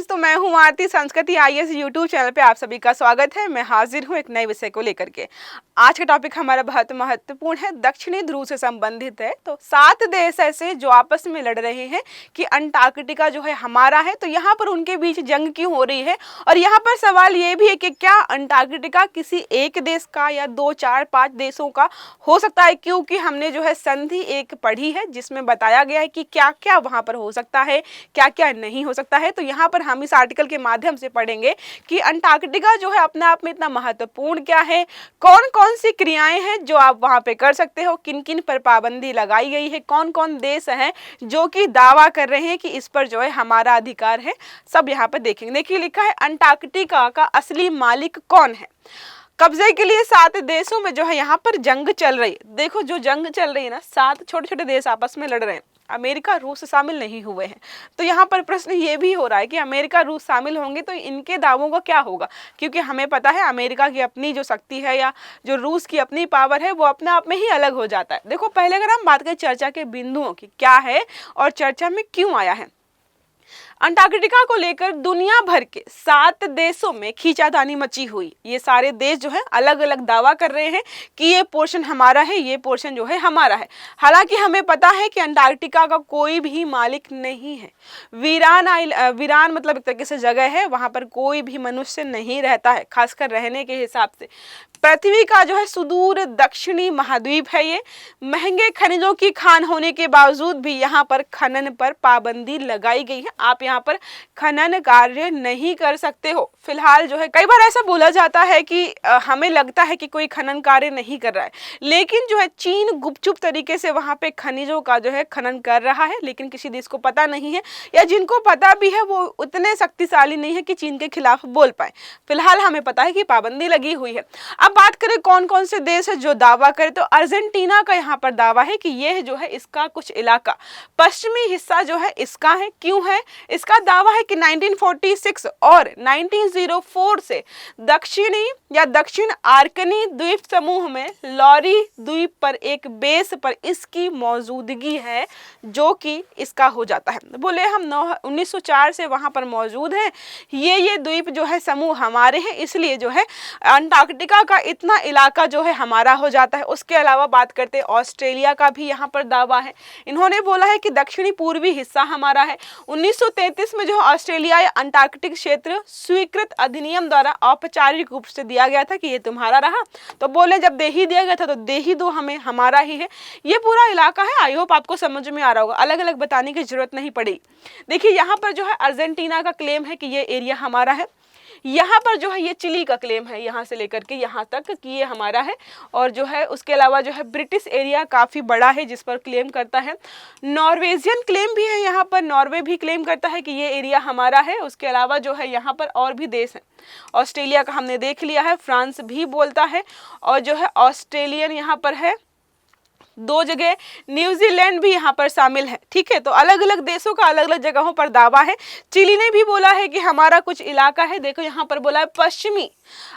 Friends, तो मैं हूं आरती। संस्कृति आईएएस यूट्यूब चैनल पे आप सभी का स्वागत है। मैं हाजिर हूं एक नए विषय को लेकर के। आज का टॉपिक हमारा बहुत महत्वपूर्ण है, दक्षिणी ध्रुव से संबंधित है। तो 7 देश ऐसे जो आपस में लड़ रहे हैं कि अंटार्कटिका जो है हमारा है, तो यहाँ पर उनके बीच जंग क्यों हो रही है। और यहाँ पर सवाल ये भी है कि क्या अंटार्कटिका किसी एक देश का या 2, 4, 5 देशों का हो सकता है, क्योंकि हमने जो है संधि एक पढ़ी है जिसमें बताया गया है कि क्या क्या वहाँ पर हो सकता है, क्या क्या नहीं हो सकता है। तो यहाँ पर हम इस आर्टिकल के माध्यम से पढ़ेंगे कि अंटार्कटिका जो है अपने आप में इतना महत्वपूर्ण क्या है, कौन कौन सी क्रियाएं हैं जो आप वहां पे कर सकते हो, किन किन पर पाबंदी लगाई गई है, कौन कौन देश हैं जो कि दावा कर रहे हैं कि इस पर जो है हमारा अधिकार है, सब यहाँ पर देखेंगे। देखिए लिखा है अंटार्कटिका का असली मालिक कौन है। कब्जे के लिए 7 देशों में जो है यहाँ पर जंग चल रही है। देखो जो जंग चल रही है ना, 7 छोटे छोटे देश आपस में लड़ रहे हैं। अमेरिका रूस शामिल नहीं हुए हैं। तो यहाँ पर प्रश्न ये भी हो रहा है कि अमेरिका रूस शामिल होंगे तो इनके दावों का क्या होगा, क्योंकि हमें पता है अमेरिका की अपनी जो शक्ति है या जो रूस की अपनी पावर है वो अपने आप में ही अलग हो जाता है। देखो पहले अगर हम बात करें चर्चा के बिंदुओं की, क्या है और चर्चा में क्यों आया है। अंटार्कटिका को लेकर दुनिया भर के 7 देशों में खींचातानी मची हुई। ये सारे देश जो है अलग अलग दावा कर रहे हैं कि ये पोर्शन हमारा है, ये पोर्शन जो है हमारा है। हालांकि हमें पता है कि अंटार्कटिका का कोई भी मालिक नहीं है। वीरान मतलब एक तरीके से जगह है, वहां पर कोई भी मनुष्य नहीं रहता है, खासकर रहने के हिसाब से। पृथ्वी का जो है सुदूर दक्षिणी महाद्वीप है। ये महंगे खनिजों की खान होने के बावजूद भी यहाँ पर खनन पर पाबंदी लगाई गई है। आप यहाँ पर खनन कार्य नहीं कर सकते हो फिलहाल। जो है कई बार ऐसा बोला जाता है कि हमें लगता है कि कोई खनन कार्य नहीं कर रहा है, लेकिन जो है चीन गुपचुप तरीके से वहां पे खनिजों का जो है खनन कर रहा है, लेकिन किसी देश को पता नहीं है, या जिनको पता भी है वो उतने शक्तिशाली नहीं है कि चीन के खिलाफ बोल पाए। फिलहाल हमें पता है कि पाबंदी लगी हुई है। अब बात करें कौन कौन से देश है जो दावा करे, तो अर्जेंटीना का यहाँ पर दावा है कि यह जो है इसका कुछ इलाका, पश्चिमी हिस्सा जो है इसका है। क्यों है? इसका दावा है कि 1946 और 1904 से दक्षिणी या दक्षिण आर्कनी द्वीप समूह में लॉरी द्वीप पर एक बेस पर इसकी मौजूदगी है, जो कि इसका हो जाता है। बोले हम 1904 से वहां पर मौजूद हैं, ये द्वीप जो है समूह हमारे हैं, इसलिए जो है अंटार्कटिका का इतना इलाका जो है हमारा हो जाता है। उसके अलावा बात करते हैं ऑस्ट्रेलिया का भी यहाँ पर दावा है। इन्होंने बोला है कि दक्षिणी पूर्वी हिस्सा हमारा है। 1933 में जो ऑस्ट्रेलिया या अंटार्कटिक क्षेत्र स्वीकृत अधिनियम द्वारा औपचारिक रूप से दिया गया था कि ये तुम्हारा रहा। तो बोले जब दे ही दिया गया था तो दे ही दो हमें, हमारा ही है ये पूरा इलाका है। आई होप आपको समझ में आ रहा होगा, अलग अलग बताने की जरूरत नहीं पड़ी। देखिए यहाँ पर जो है अर्जेंटीना का क्लेम है कि ये एरिया हमारा है। यहाँ पर जो है ये चिली का क्लेम है, यहाँ से लेकर के यहाँ तक कि ये हमारा है। और जो है उसके अलावा जो है ब्रिटिश एरिया काफ़ी बड़ा है जिस पर क्लेम करता है। नॉर्वेजियन क्लेम भी है, यहाँ पर नॉर्वे भी क्लेम करता है कि ये एरिया हमारा है। उसके अलावा जो है यहाँ पर और भी देश हैं। ऑस्ट्रेलिया का हमने देख लिया है, फ्रांस भी बोलता है, और जो है ऑस्ट्रेलियन यहाँ पर है 2 जगह, न्यूजीलैंड भी यहाँ पर शामिल है। ठीक है, तो अलग अलग देशों का अलग अलग जगहों पर दावा है। चिली ने भी बोला है कि हमारा कुछ इलाका है। देखो यहाँ पर बोला है पश्चिमी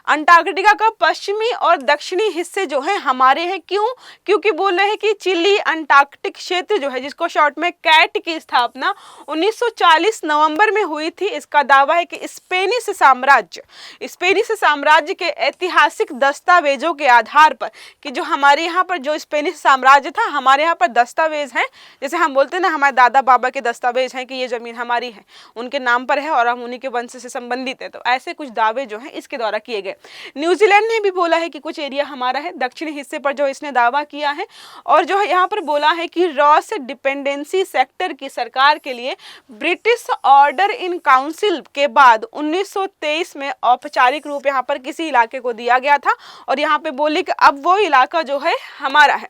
अंटार्कटिका का पश्चिमी और दक्षिणी हिस्से जो है हमारे हैं। क्यों? क्योंकि बोल रहे हैं कि चिली अंटार्कटिक क्षेत्र जो है, जिसको शॉर्ट में कैट की स्थापना 1940 नवंबर में हुई थी। इसका दावा है कि स्पेनिश साम्राज्य के ऐतिहासिक दस्तावेजों के आधार पर, कि जो हमारे यहाँ पर जो स्पेनिश राज्य था, हमारे यहाँ पर दस्तावेज हैं, जैसे हम बोलते हैं ना हमारे दादा बाबा के दस्तावेज हैं कि ये जमीन हमारी है, उनके नाम पर है और हम उन्हीं के वंश से संबंधित है। तो ऐसे कुछ दावे जो हैं इसके द्वारा किए गए। न्यूजीलैंड ने भी बोला है कि कुछ एरिया हमारा है, दक्षिणी हिस्से पर जो इसने दावा किया है। और जो है यहाँ पर बोला है कि रॉस डिपेंडेंसी सेक्टर की सरकार के लिए ब्रिटिश ऑर्डर इन काउंसिल के बाद 1923 में औपचारिक रूप यहाँ पर किसी इलाके को दिया गया था, और यहाँ पे बोली कि अब वो इलाका जो है हमारा है।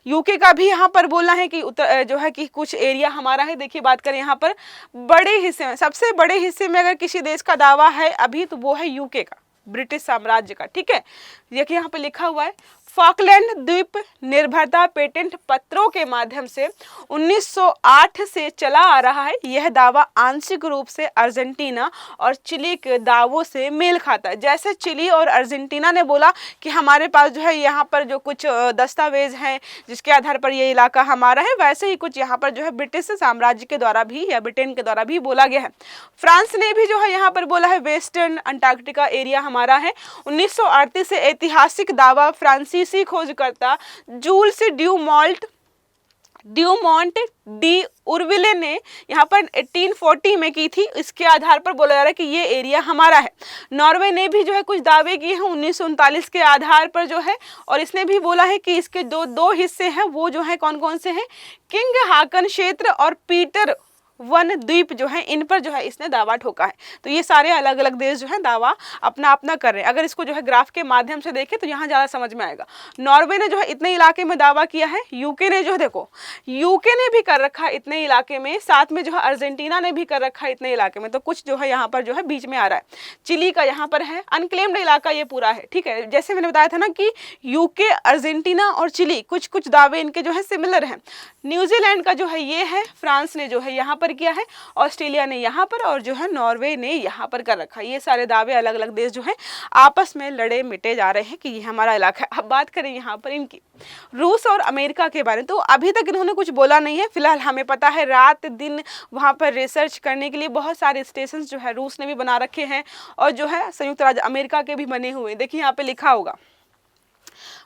यूके का भी यहाँ पर बोला है कि जो है कि कुछ एरिया हमारा है। देखिए बात करें यहाँ पर बड़े हिस्से में, सबसे बड़े हिस्से में अगर किसी देश का दावा है अभी, तो वो है यूके का, ब्रिटिश साम्राज्य का। ठीक है, देखिए यहाँ पे लिखा हुआ है फॉकलैंड द्वीप निर्भरता पेटेंट पत्रों के माध्यम से 1908 से चला आ रहा है। यह दावा आंशिक रूप से अर्जेंटीना और चिली के दावों से मेल खाता है। जैसे चिली और अर्जेंटीना ने बोला कि हमारे पास जो है यहाँ पर जो कुछ दस्तावेज हैं जिसके आधार पर ये इलाका हमारा है, वैसे ही कुछ यहाँ पर जो है ब्रिटिश साम्राज्य के द्वारा भी या ब्रिटेन के द्वारा भी बोला गया है। फ्रांस ने भी जो है यहाँ पर बोला है वेस्टर्न अंटार्कटिका एरिया हमारा है। 1938 से ऐतिहासिक दावा फ्रांसीसी खोजकर्ता जूल्स ड्यूमोंट डी उर्विले ने यहाँ पर 1840 में की थी। इसके आधार पर बोला जा रहा है कि ये एरिया हमारा है। नॉर्वे ने भी जो है कुछ दावे किए हैं 1939 के आधार पर जो है, और इसने भी बोला है कि इसके दो हिस्से हैं, वो जो है कौन कौन से हैं, किंग हाकन क्षेत्र और पीटर वन द्वीप जो है, इन पर जो है इसने दावा ठोका है। तो ये सारे अलग अलग देश जो है दावा अपना अपना कर रहे हैं। अगर इसको जो है ग्राफ के माध्यम से देखें तो यहाँ ज़्यादा समझ में आएगा। नॉर्वे ने जो है इतने इलाके में दावा किया है, यूके ने जो है देखो यूके ने भी कर रखा है इतने इलाके में, साथ में जो है अर्जेंटीना ने भी कर रखा है इतने इलाके में। तो कुछ जो है यहाँ पर जो है बीच में आ रहा है। चिली का यहाँ पर है, अनक्लेम्ड इलाका ये पूरा है, ठीक है। जैसे मैंने बताया था ना कि यूके, अर्जेंटीना और चिली कुछ कुछ दावे इनके जो है सिमिलर हैं। न्यूजीलैंड का जो है ये है, फ्रांस ने जो है यहाँ पर किया है, ऑस्ट्रेलिया ने यहाँ पर, और जो है नॉर्वे ने यहाँ पर कर रखा है। ये सारे दावे अलग अलग देश जो है आपस में लड़े मिटे जा रहे हैं कि ये हमारा इलाका है। अब बात करें यहाँ पर इनकी रूस और अमेरिका के बारे में, तो अभी तक इन्होंने कुछ बोला नहीं है। फिलहाल हमें पता है रात दिन वहाँ पर रिसर्च करने के लिए बहुत सारे स्टेशन जो है रूस ने भी बना रखे हैं, और जो है संयुक्त राज्य अमेरिका के भी बने हुए हैं। देखिए यहाँ पे लिखा होगा,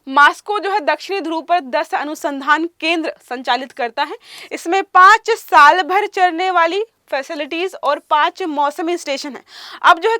मॉस्को जो है दक्षिणी ध्रुव पर 10 अनुसंधान केंद्र संचालित करता है। इसमें 5 साल भर चलने वाली फैसिलिटीज और 5 मौसमी स्टेशन है। अब जो है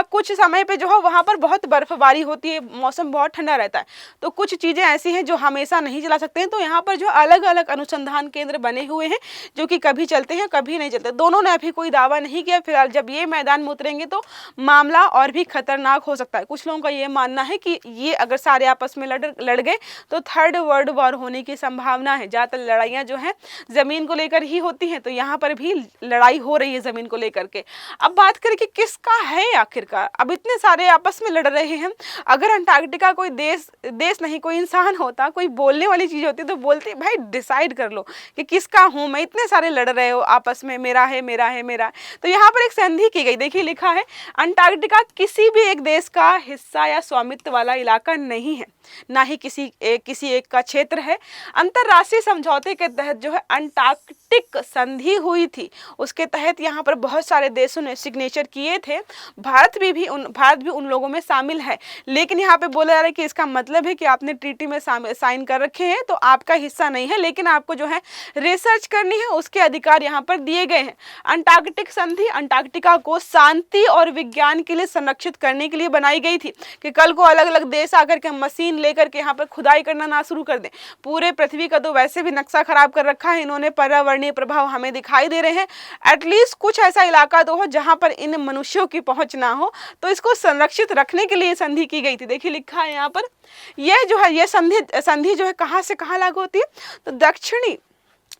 कुछ समय पे जो है वहाँ पर बहुत बर्फबारी होती है, मौसम बहुत ठंडा रहता है, तो कुछ चीज़ें ऐसी हैं जो हमेशा नहीं चला सकते हैं। तो यहाँ पर जो अलग अलग अनुसंधान केंद्र बने हुए हैं जो कि कभी चलते हैं कभी नहीं चलते। दोनों ने अभी कोई दावा नहीं किया। फिलहाल जब ये मैदान में उतरेंगे तो मामला और भी खतरनाक हो सकता है। कुछ लोगों का ये मानना है कि ये अगर सारे आपस में लड़ गए तो 3rd वर्ल्ड वॉर होने की संभावना है। ज़्यादातर लड़ाइयाँ जो हैं ज़मीन को लेकर ही होती हैं, तो यहाँ पर भी लड़ाई हो रही है जमीन को लेकर के। अब बात करें कि किसका है आखिरकार, अब इतने सारे आपस में लड़ रहे हैं। अगर अंटार्कटिका कोई देश नहीं कोई इंसान होता, कोई बोलने वाली चीज होती तो बोलते भाई डिसाइड कर लो कि किसका हूं मैं, इतने सारे लड़ रहे हो आपस में, मेरा है मेरा है मेरा है। तो यहाँ पर एक संधि की गई, देखिए लिखा है अंटार्कटिका किसी भी एक देश का हिस्सा या स्वामित्व वाला इलाका नहीं है, ना ही किसी एक का क्षेत्र है। अंतरराष्ट्रीय समझौते के तहत जो है अंटार्कटिक संधि हुई थी, उसके तहत यहाँ पर बहुत सारे देशों ने सिग्नेचर किए थे। भारत भी उन लोगों में शामिल है। लेकिन यहाँ पे बोला जा रहा है कि इसका मतलब है कि आपने ट्रीटी में साइन कर रखे हैं तो आपका हिस्सा नहीं है, लेकिन आपको जो है रिसर्च करनी है उसके अधिकार यहाँ पर दिए गए हैं। अंटार्कटिक संधि अंटार्कटिका को शांति और विज्ञान के लिए संरक्षित करने के लिए बनाई गई थी कि कल को अलग अलग देश आकर के मशीन लेकर के यहाँ पर खुदाई करना ना शुरू कर दें। पूरे पृथ्वी का तो वैसे भी नक्शा खराब कर रखा है इन्होंने, पर्यावरणीय प्रभाव हमें दिखाई दे रहे हैं। एटलीस्ट कुछ ऐसा इलाका तो हो जहां पर इन मनुष्यों की पहुंच ना हो, तो इसको संरक्षित रखने के लिए संधि की गई थी। देखिए लिखा है यहाँ पर, यह जो है ये संधि जो है कहां से कहां लागू होती है, तो दक्षिणी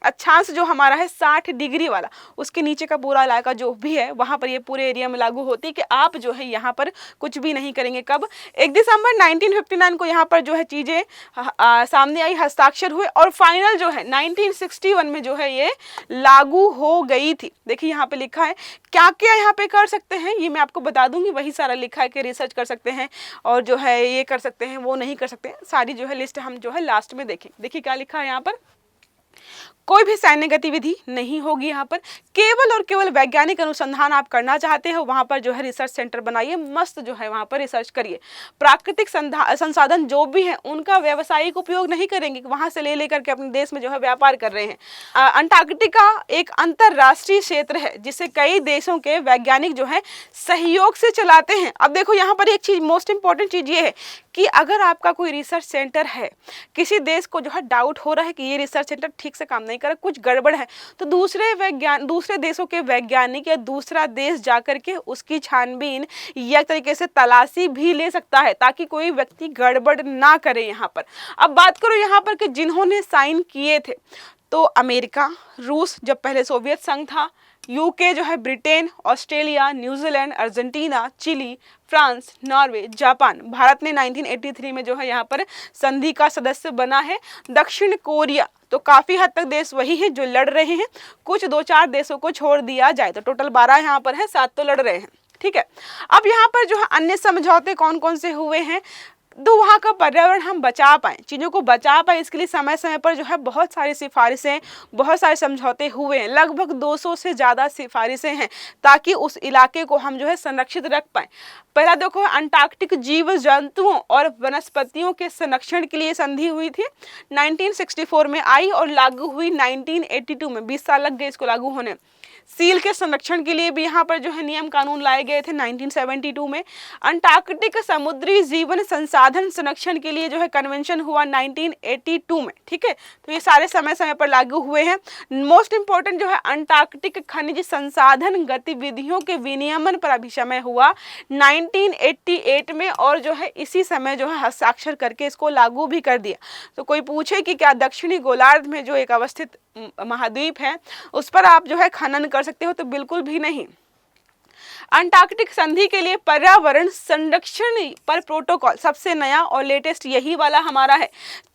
अक्षांश जो हमारा है 60 डिग्री वाला, उसके नीचे का पूरा इलाका जो भी है वहां पर ये पूरे एरिया में लागू होती है कि आप जो है यहाँ पर कुछ भी नहीं करेंगे। कब? 1 दिसंबर 1959 को यहाँ पर जो है चीजें सामने आई, हस्ताक्षर हुए, और फाइनल जो है 1961 में जो है ये लागू हो गई थी। देखिए यहाँ पे लिखा है क्या क्या यहाँ पे कर सकते हैं, ये मैं आपको बता दूंगी। वही सारा लिखा है कि रिसर्च कर सकते हैं और जो है ये कर सकते हैं, वो नहीं कर सकते हैं। सारी जो है लिस्ट हम जो है लास्ट में देखें। देखिए क्या लिखा है यहाँ पर, कोई भी सैन्य गतिविधि नहीं होगी यहाँ पर, केवल और केवल वैज्ञानिक अनुसंधान आप करना चाहते हो वहाँ पर जो है रिसर्च सेंटर बनाइए, मस्त जो है वहाँ पर रिसर्च करिए। प्राकृतिक संसाधन जो भी है उनका व्यावसायिक उपयोग नहीं करेंगे, वहाँ से ले लेकर के अपने देश में जो है व्यापार कर रहे हैं। अंटार्कटिका एक अंतरराष्ट्रीय क्षेत्र है जिसे कई देशों के वैज्ञानिक जो है सहयोग से चलाते हैं। अब देखो यहाँ पर एक चीज, मोस्ट इंपॉर्टेंट चीज ये है कि अगर आपका कोई रिसर्च सेंटर है, किसी देश को जो है डाउट हो रहा है कि ये रिसर्च सेंटर ठीक से काम नहीं कर रहा, कुछ गड़बड़ है, तो दूसरे देशों के वैज्ञानिक या दूसरा देश जाकर के उसकी छानबीन या तरीके से तलाशी भी ले सकता है ताकि कोई व्यक्ति गड़बड़ ना करे यहाँ पर। अब बात करो यहाँ पर कि जिन्होंने साइन किए थे, तो अमेरिका, रूस जब पहले सोवियत संघ था, यूके जो है, Britain, Australia, New Zealand, Argentina, Chile, France, Norway, Japan. Bharat ने 1983 में जो है यहाँ पर संधि का सदस्य बना है। दक्षिण कोरिया, तो काफी हद तक देश वही है जो लड़ रहे हैं, कुछ 2-4 देशों को छोड़ दिया जाए तो टोटल 12 यहाँ पर है, 7 तो लड़ रहे हैं, ठीक है। अब यहाँ पर जो है अन्य समझौते कौन कौन से हुए हैं, तो वहाँ का पर्यावरण हम बचा पाएँ, चीज़ों को बचा पाएँ, इसके लिए समय समय पर जो है बहुत सारी सिफारिशें, बहुत सारे समझौते हुए हैं। लगभग 200 से ज़्यादा सिफारिशें हैं ताकि उस इलाके को हम जो है संरक्षित रख पाएँ। पहला देखो, अंटार्कटिक जीव जंतुओं और वनस्पतियों के संरक्षण के लिए संधि हुई थी, 1964 में आई और लागू हुई 1982 में, 20 साल लग गए इसको लागू होने। सील के संरक्षण के लिए भी यहाँ पर जो है नियम कानून लाए गए थे 1972 में। अंटार्कटिक समुद्री जीवन संसाधन संरक्षण के लिए जो है कन्वेंशन हुआ 1982 में, ठीक है। तो ये सारे समय समय पर लागू हुए हैं। मोस्ट इंपॉर्टेंट जो है अंटार्कटिक खनिज संसाधन गतिविधियों के विनियमन पर अभी समय हुआ 1988 में, और जो है इसी समय जो है हस्ताक्षर करके इसको लागू भी कर दिया। तो कोई पूछे कि क्या दक्षिणी गोलार्ध में जो एक अवस्थित महाद्वीप है उस पर आप जो है खनन कर सकते हो, तो बिल्कुल भी नहीं। अंटार्कटिक संधि के लिए पर्यावरण संरक्षण पर प्रोटोकॉल सबसे नया और लेटेस्ट यही वाला हमारा है।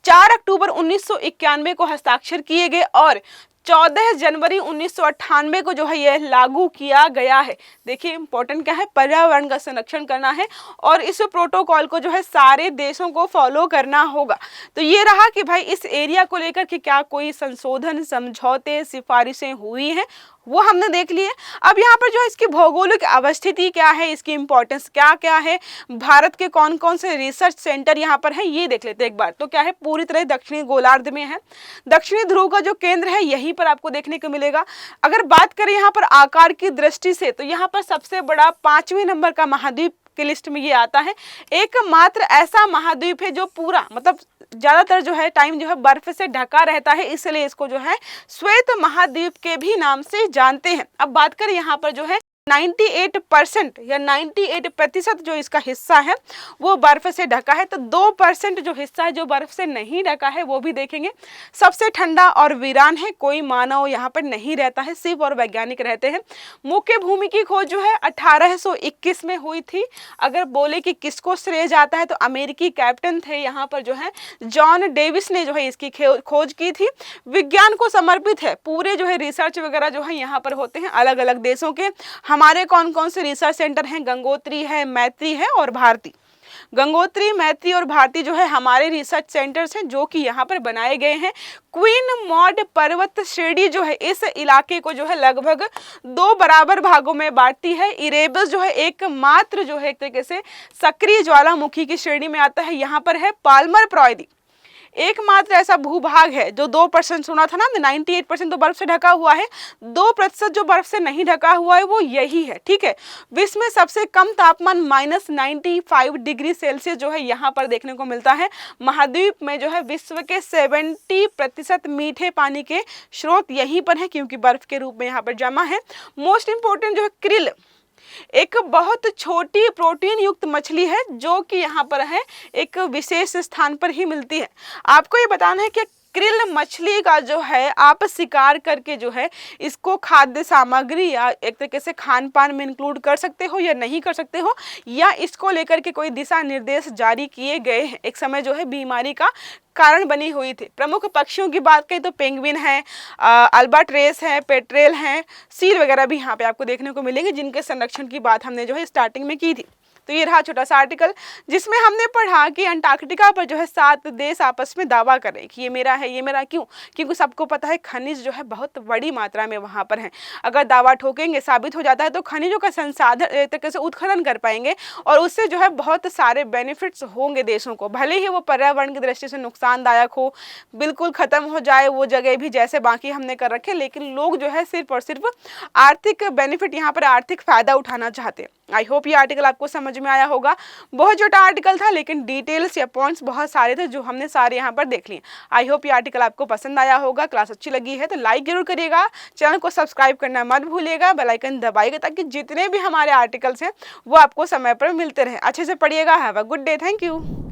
4 अक्टूबर 1991 को हस्ताक्षर किए गए और 14 जनवरी 1998 को जो है यह लागू किया गया है। देखिए इंपॉर्टेंट क्या है, पर्यावरण का संरक्षण करना है और इस प्रोटोकॉल को जो है सारे देशों को फॉलो करना होगा। तो ये रहा कि भाई इस एरिया को लेकर के क्या कोई संशोधन, समझौते, सिफारिशें हुई हैं, वो हमने देख लिए। अब यहाँ पर जो है इसकी भौगोलिक अवस्थिति क्या है, इसकी इंपॉर्टेंस क्या क्या है, भारत के कौन कौन से रिसर्च सेंटर यहाँ पर है, ये देख लेते हैं एक बार। तो क्या है, पूरी तरह दक्षिणी गोलार्ध में है। दक्षिणी ध्रुव का जो केंद्र है यहीं पर आपको देखने को मिलेगा। अगर बात करें यहाँ पर आकार की दृष्टि से, तो यहाँ पर सबसे बड़ा 5वें नंबर का महाद्वीप की लिस्ट में ये आता है। एकमात्र ऐसा महाद्वीप है जो पूरा मतलब ज्यादातर जो है टाइम जो है बर्फ से ढका रहता है, इसलिए इसको जो है श्वेत महाद्वीप के भी नाम से जानते हैं। अब बात करें यहाँ पर जो है 98% या 98% जो इसका हिस्सा है वो बर्फ से ढका है, तो 2% जो हिस्सा है जो बर्फ से नहीं ढका है वो भी देखेंगे। सबसे ठंडा और वीरान है, कोई मानव यहाँ पर नहीं रहता है, सिर्फ और वैज्ञानिक रहते हैं। मुख्य भूमि की खोज जो है 1821 में हुई थी। अगर बोले कि किसको श्रेय जाता है तो अमेरिकी कैप्टन थे यहाँ पर जो है जॉन डेविस ने जो है इसकी खोज की थी। विज्ञान को समर्पित है, पूरे जो है रिसर्च वगैरह जो है यहाँ पर होते हैं अलग अलग देशों के। हमारे कौन कौन से रिसर्च सेंटर हैं, गंगोत्री है, मैत्री है और भारती। गंगोत्री, मैत्री और भारती जो है हमारे रिसर्च सेंटर्स हैं जो कि यहाँ पर बनाए गए हैं। क्वीन मॉड पर्वत श्रेणी जो है इस इलाके को जो है लगभग 2 बराबर भागों में बांटती है। इरेबस जो है एकमात्र जो है एक तरीके से सक्रिय ज्वालामुखी की श्रेणी में आता है। यहाँ पर है पाल्मर प्रायद्वीप, एकमात्र ऐसा भूभाग है जो 2% सुना था ना, 98% तो बर्फ से ढका हुआ है, 2% जो बर्फ से नहीं ढका हुआ है वो यही है, ठीक है। विश्व में सबसे कम तापमान -95 डिग्री सेल्सियस जो है यहाँ पर देखने को मिलता है। महाद्वीप में जो है विश्व के 70% मीठे पानी के स्रोत यहीं पर है क्योंकि बर्फ के रूप में यहाँ पर जमा है। मोस्ट इंपोर्टेंट जो है क्रिल, एक बहुत छोटी प्रोटीन युक्त मछली है जो कि यहाँ पर है एक विशेष स्थान पर ही मिलती है। आपको ये बताना है कि क्रिल मछली का जो है आप शिकार करके जो है इसको खाद्य सामग्री या एक तरीके से खान पान में इंक्लूड कर सकते हो या नहीं कर सकते हो, या इसको लेकर के कोई दिशा निर्देश जारी किए गए हैं। एक समय जो है बीमारी का कारण बनी हुई थी। प्रमुख पक्षियों की बात करें तो पेंगुइन है, अल्बाट्रेस है, पेट्रेल है, सील वगैरह भी यहाँ पे आपको देखने को मिलेंगे जिनके संरक्षण की बात हमने जो है स्टार्टिंग में की थी। तो ये रहा छोटा सा आर्टिकल जिसमें हमने पढ़ा कि अंटार्कटिका पर जो है 7 देश आपस में दावा कर रहे हैं कि ये मेरा है, ये मेरा। क्यों? क्योंकि सबको पता है खनिज जो है बहुत बड़ी मात्रा में वहाँ पर है। अगर दावा ठोकेंगे, साबित हो जाता है तो खनिजों का संसाधन एक तरीके से उत्खनन कर पाएंगे और उससे जो है बहुत सारे बेनिफिट्स होंगे देशों को। भले ही वो पर्यावरण की दृष्टि से नुकसानदायक हो, बिल्कुल खत्म हो जाए वो जगह भी जैसे बाकी हमने कर रखे, लेकिन लोग जो है सिर्फ और सिर्फ आर्थिक बेनिफिट, यहाँ पर आर्थिक फायदा उठाना चाहते हैं। आई होप ये आर्टिकल आपको समझ में आया होगा। बहुत छोटा आर्टिकल था लेकिन डिटेल्स या पॉइंट्स बहुत सारे थे जो हमने सारे यहाँ पर देख लिए। आई होप ये आर्टिकल आपको पसंद आया होगा। क्लास अच्छी लगी है तो लाइक जरूर करिएगा, चैनल को सब्सक्राइब करना मत भूलिएगा, बेल आइकन दबाइएगा ताकि जितने भी हमारे आर्टिकल्स हैं वो आपको समय पर मिलते रहें। अच्छे से पढ़िएगा। Have a good day. Thank you.